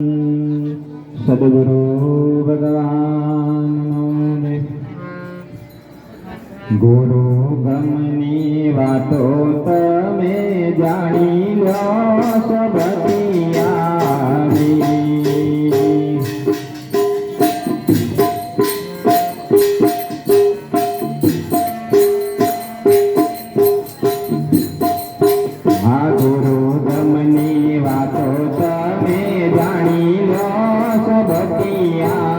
सद्गुरु भगवान गुरु गमनी वातो तमे जाणी लो सबतियारी आ गुरु गमनी वातो तमे जाणी लो सबतियारी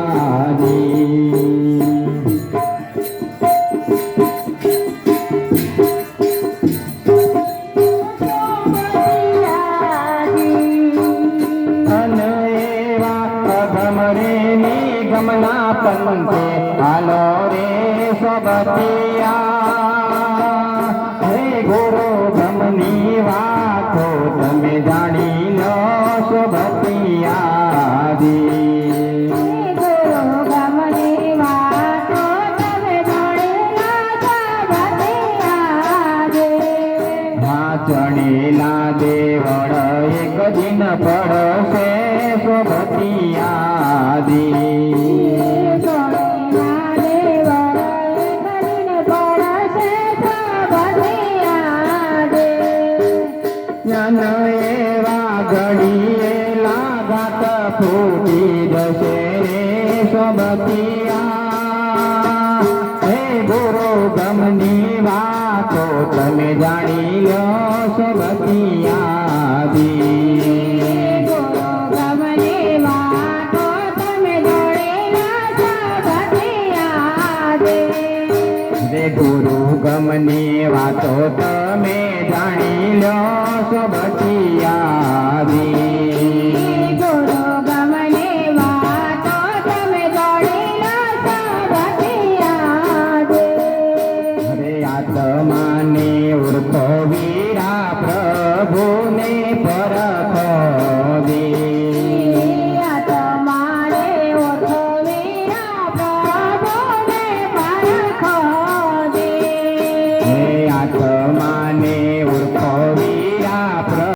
गमना पंथे हालो रे सबतिया हे गुरु गमनी वातो तमे जाणी लो सबतिया चढ़ेला देवड़ एक दिन पड़से सबतिया घड़िए लागत फूटी जसे सबतिया हे गुरु गमनी वातो तमे जाणी लो सबतिया गुरु गमनी वातो तमे जाणी लो सब